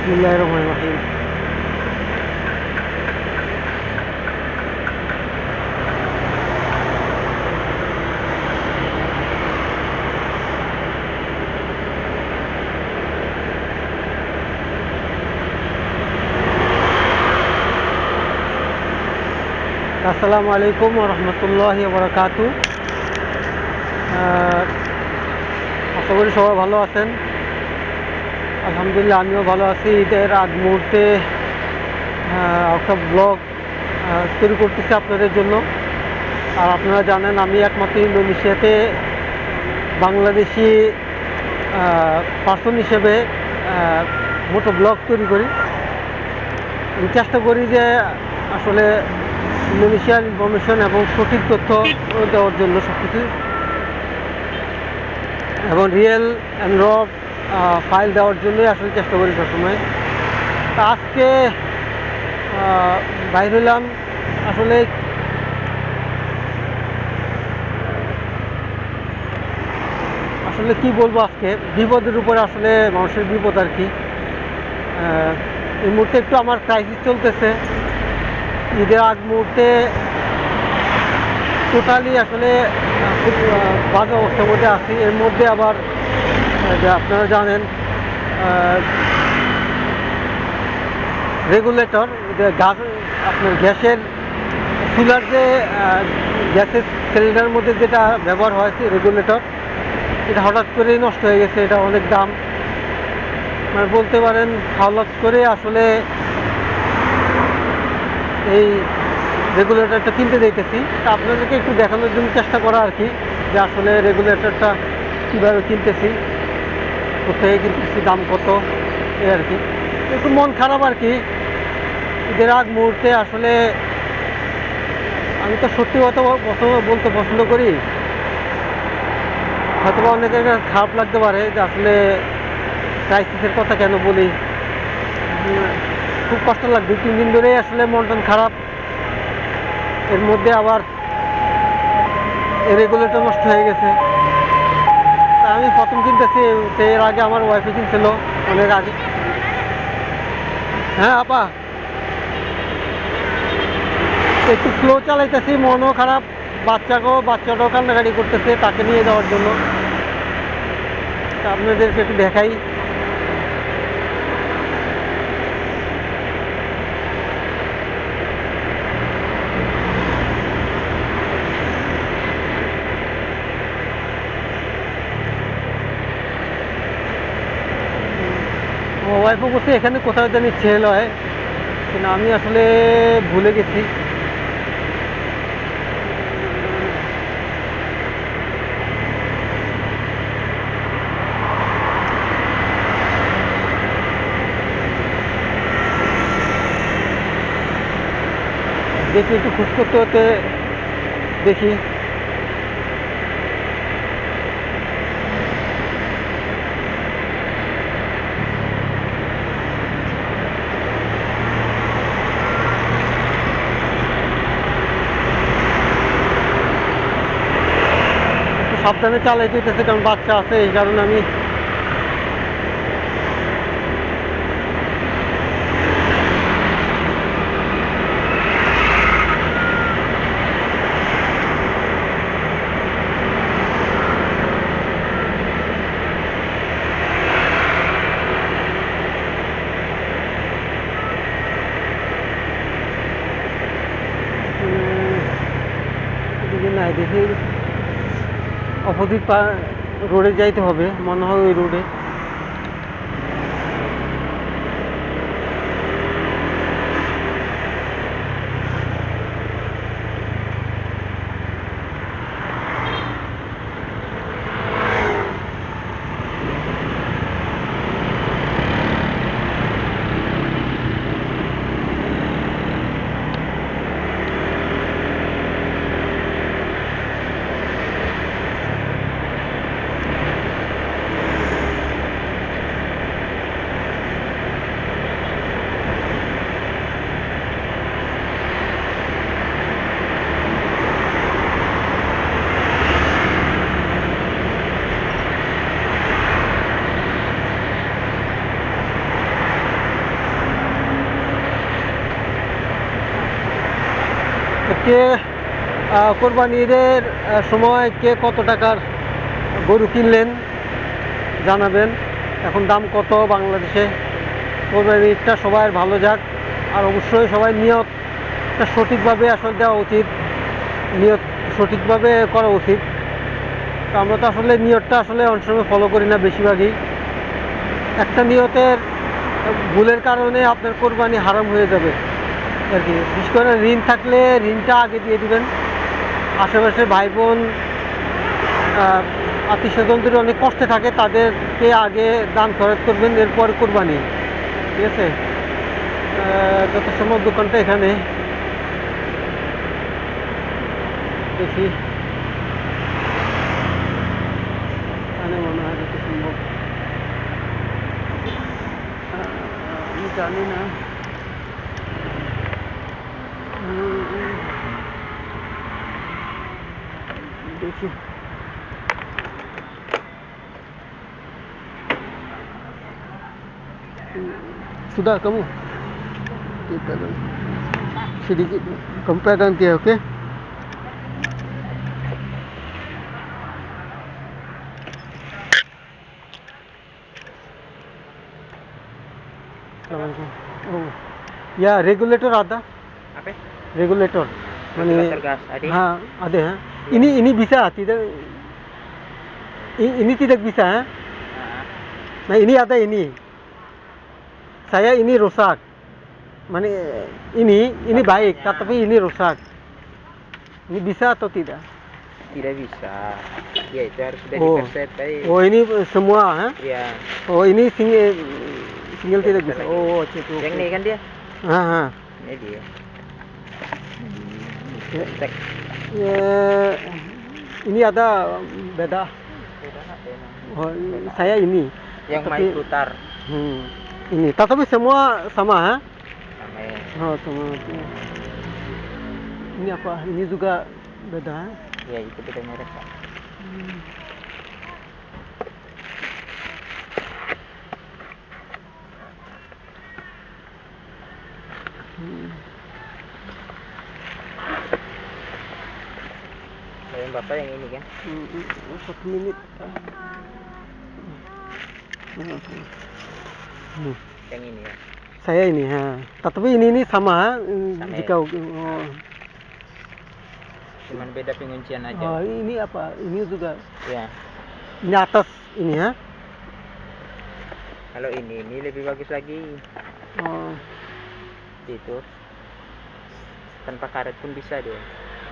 বিসমিল্লাহির রহমানির রহিম। আসসালামু আলাইকুম ওয়া রাহমাতুল্লাহি ওয়া বারাকাতুহু। আশা করি সবাই ভালো আছেন। আলহামদুলিল্লাহ আমিও ভালো আছি। ঈদের আগ মুহূর্তে একটা ব্লগ তৈরি করতেছি আপনাদের জন্য। আর আপনারা জানেন আমি একমাত্র ইন্দোনেশিয়াতে বাংলাদেশি পার্সন হিসেবে মোটো ব্লগ তৈরি করি। আমি চেষ্টা করি যে আসলে ইন্দোনেশিয়ার ইনফরমেশন এবং সঠিক তথ্য দেওয়ার জন্য সব কিছু, এবং রিয়েল অ্যান্ড র ফাইল দেওয়ার জন্যই আসলে চেষ্টা করি সবসময়। তা আজকে বাইর হলাম আসলে আসলে কি বলবো, আজকে বিপদের উপরে আসলে মানুষের বিপদ আর কি। এই মুহূর্তে একটু আমার ক্রাইসিস চলতেছে। ঈদের আগ মুহূর্তে টোটালি আসলে খুব বাজে অবস্থার মধ্যে আছি। এর মধ্যে আবার যে আপনারা জানেন রেগুলেটর, যে আপনার গ্যাসের চুলার যে গ্যাসের সিলিন্ডারের মধ্যে যেটা ব্যবহার হয় রেগুলেটর, এটা হঠাৎ করেই নষ্ট হয়ে গেছে। এটা অনেক দাম, মানে বলতে পারেন হঠাৎ করে আসলে এই রেগুলেটরটা কিনতে দিতেছি। তা আপনাদেরকে একটু দেখানোর জন্য চেষ্টা করা আর কি, যে আসলে রেগুলেটরটা কীভাবে কিনতেছি, কোথায় কিনতেছি, দাম কত, এই আর কি। একটু মন খারাপ আর কি ঈদের আগ মুহূর্তে। আসলে আমি তো সত্যি কথা বলতে পছন্দ করি। হয়তো বা অনেকের কাছে খারাপ লাগতে পারে যে আসলে ক্রাইসিসের কথা কেন বলি। খুব কষ্ট লাগবে, 2-3 দিন ধরেই আসলে মন টন খারাপ। এর মধ্যে আবার রেগুলেটর নষ্ট হয়ে গেছে। তা আমি প্রথম কিনতেছি, এর আগে আমার ওয়াইফে কিনছিল অনেক আগে। হ্যাঁ আপা, একটু স্লো চালাইতেছি, মনও খারাপ, বাচ্চাটাও কান্নাকাটি করতেছে তাকে নিয়ে যাওয়ার জন্য। তা আপনাদেরকে একটু দেখাই। ওয়াইফও বলছে এখানে কোথাও জানি সেল হয়, কিন্তু আমি আসলে ভুলে গেছি। দেখি একটু খোঁজ করতে হতে, দেখি। একটু সাবধানে চালাইতে হইতেছে, কারণ বাচ্চা আছে, এই কারণে আমি এদিকে নাই, দেখি অপোজিট রোডে যাইতে হবে মনে হয়, ওই রোডে। কে কোরবানির সময় কে কত টাকার গরু কিনলেন জানাবেন। এখন দাম কত বাংলাদেশে। কোরবানির ঈদটা সবার ভালো যাক, আর অবশ্যই সবাই নিয়তটা সঠিকভাবে আসলে দেওয়া উচিত, নিয়ত সঠিকভাবে করা উচিত। তো আমরা তো আসলে নিয়তটা আসলে অনেক সময় ফলো করি না বেশিরভাগই। একটা নিয়তের ভুলের কারণে আপনার কোরবানি হারাম হয়ে যাবে আর কি। বিশেষ করে ঋণ থাকলে ঋণটা আগে দিয়ে দিবেন। আশেপাশে ভাই বোন আত্মীয় স্বজনদের অনেক কষ্টে থাকে, তাদেরকে আগে দান খরচ করবেন, এরপর কোরবানি। ঠিক আছে, যত সম্ভব দোকানটা এখানে দেখি, এখানে মনে হয় যত সম্ভব। আমি জানি না। দেখি sudah kamu kita sedikit kamu pegang dia, oke? Assalamualaikum. Oh ya, regulator ada. Apa? Regulator Regulator gas ada? हाँ ada है. Ini bisa tidak, ini tidak bisa ha? Nah ini ada ini, saya ini rusak, মানে ini baik tapi ini rusak. Ini bisa atau tidak? Tidak bisa. Ya itu harus sudah Oh. diperset tadi. Oh ini semua ha? Iya. Oh ini single Ya, tidak bisa bisa. lagi. Oh gitu. Yang ini kan dia. Ah. Ini dia. Ya. Cek. Ini ada beda. Oh, saya ini. Yang Tapi, main putar. Ini. Tapi semua sama ha? Sama ya. Oh sama. Ini apa? Ini juga beda. Ha? Ya itu beda merek Pak. Yang Bapak yang ini kan? 1 menit. Yang ini ya. Saya ini ha. Tapi ini sama ha? Sama Jika ya. oh. Cuman beda penguncian aja. Oh, ini apa? Ini juga. Ya. Ini atas ini ha? Kalau ini lebih bagus lagi. Oh. Itu tanpa karet pun bisa dia.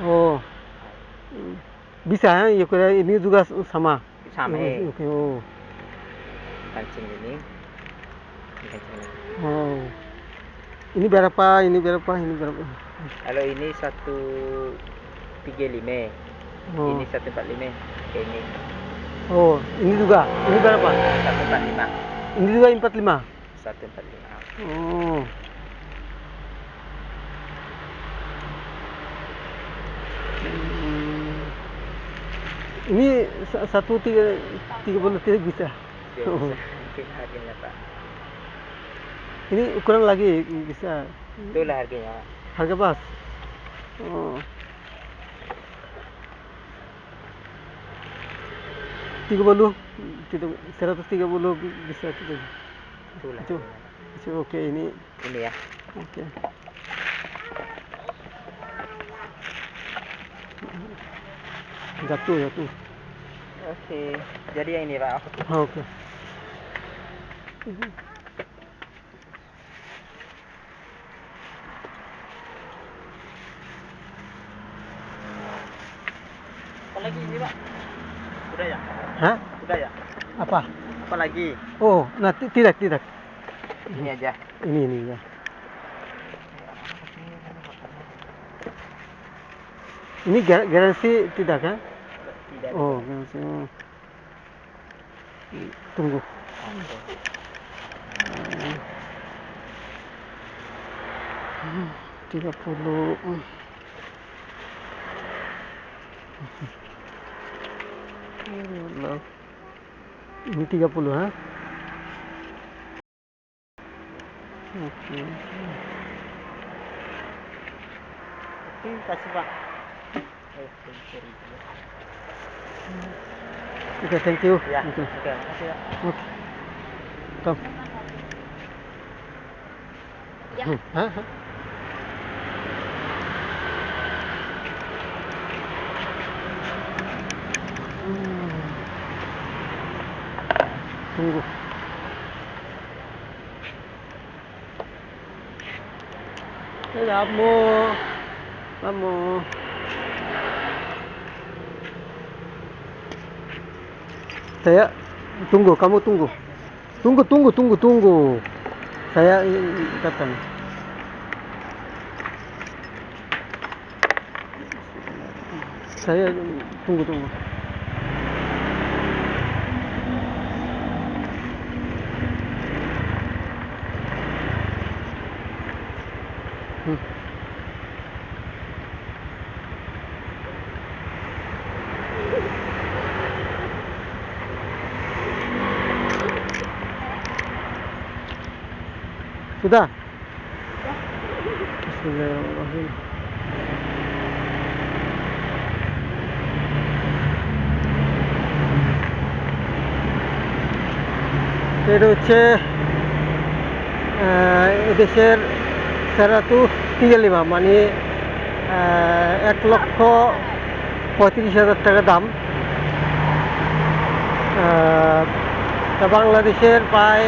Oh. Bisa ha? Ya kira ini juga sama. Sama ya. Oke. Oh. Kancing ini. Kancing ini. Oh. Ini berapa? Ini berapa? Ini berapa? Kalau ini 135. Oh. Ini 145. Kayak ini. Oh, ini juga. Ini berapa? 145. Ini juga 45. 145. Oh. Ini 130 tidak bisa. Ya, Oh. bisa. Harganya Pak. Ini ukuran lagi bisa. Itulah harganya. Harga pas. Oh. 30 tidak, 130 bisa tidak. Itulah. Itu. Itu oke ini. Ini ya. Oke. Jatuh. Oke. Jadi yang ini Pak. Oke. Apa lagi ini Pak? Udah ya? Hah? Udah ya? Apa? Apa lagi? Oh, nah tidak. Ini aja. Ini ya. Ini garansi tidak kan? Tidak. Oh, garansi. Oh. Tunggu. Oke. 30. Ini 30 ha? Oke. kasih Pak. Oke, thank you. Ya, Oke. oke, makasih ya. Oke. Kom. Ya. Hah? Tunggu. Kamu. Saya tunggu, kamu tunggu. Tunggu. Saya datang. Saya tunggu. Sudah? Bismillahirrahmanirrahim. এটা হচ্ছে এদেশের সেরাতু তিয়ালিমা মানে 1,35,000 টাকা দাম। তা বাংলাদেশের প্রায়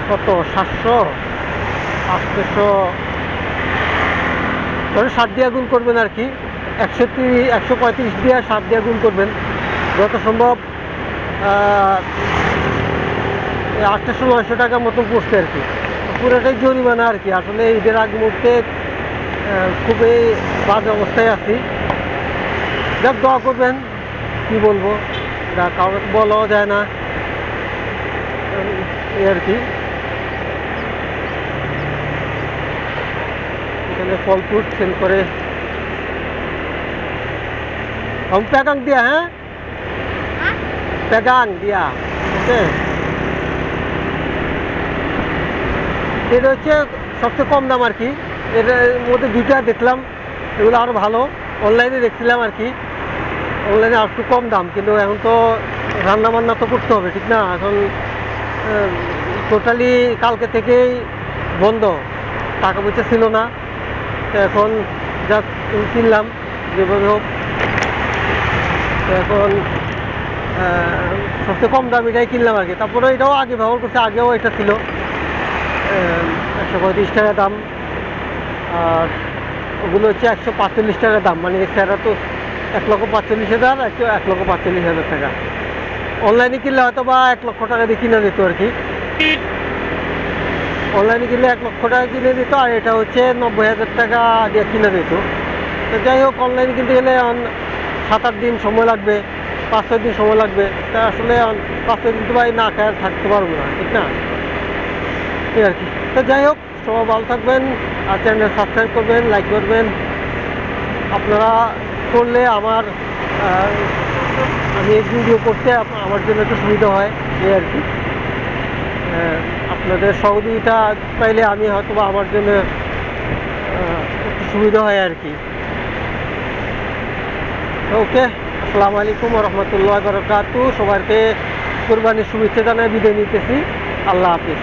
কত 700-800 ধরে 7 দিয়ে গুণ করবেন আর কি, 135 দিয়ে 7 দিয়ে গুণ করবেন যত সম্ভব। 800-900 টাকা মতো পড়ছে আর কি, পুরোটাই জরিমানা আর কি। আসলে ঈদের আগ মুহূর্তে খুবই বাজে অবস্থায় আছি। যাক, দোয়া করবেন, কি বলবো, কাউকে বলাও যায় না এই আর কি। এখানে ফল ফ্রুট সেল করে। প্যাগাং দিয়া, হ্যাঁ প্যাগাং দিয়া, ওকে। এটা হচ্ছে সবচেয়ে কম দাম আর কি। এর মধ্যে দুইটা দেখলাম, এগুলো আরও ভালো। অনলাইনে দেখছিলাম আর কি, অনলাইনে আর একটু কম দাম, কিন্তু এখন তো রান্না বান্না তো করতে হবে, ঠিক না? এখন টোটালি কালকে থেকেই বন্ধ, টাকা পয়সা ছিল না। তো এখন যা কিনলাম যেভাবে হোক, তো এখন সবচেয়ে কম দাম এটাই কিনলাম আর কি। তারপরে এটাও আগে ব্যবহার করছে, আগেও এটা ছিল 135 টাকা দাম, আর ওগুলো হচ্ছে 145 টাকা দাম। মানে সেরা তো 1,45,000, 1,45,000 টাকা। অনলাইনে কিনলে হয়তো বা 1 লক্ষ টাকা দিয়ে কিনে দিত আর কি। অনলাইনে কিনলে 1 লক্ষ টাকা কিনে দিত, আর এটা হচ্ছে 90,000 টাকা দিয়ে কিনে দিত। তো যাই হোক, অনলাইনে কিনতে গেলে 7-8 দিন সময় লাগবে, 5-6 দিন সময় লাগবে। তা আসলে 5-6 দিন তো ভাই না খেয়ে থাকতে পারবো না, ঠিক না? এই আর কি। তো যাই হোক, সবাই ভালো থাকবেন, আর চ্যানেল সাবস্ক্রাইব করবেন, লাইক করবেন। আপনারা করলে আমি এই ভিডিও করতে আমার জন্য একটু সুবিধা হয়, এই আর কি। আপনাদের সহযোগিতা পাইলে আমি হয়তো বা আমার জন্য একটু সুবিধা হয় আর কি। ওকে, আসসালামু আলাইকুম ওয়া রাহমাতুল্লাহি ওয়া বারাকাতুহু। সবাইকে কুরবানির শুভেচ্ছা জানাই বিদায় নিতেছি। আল্লাহ হাফিজ।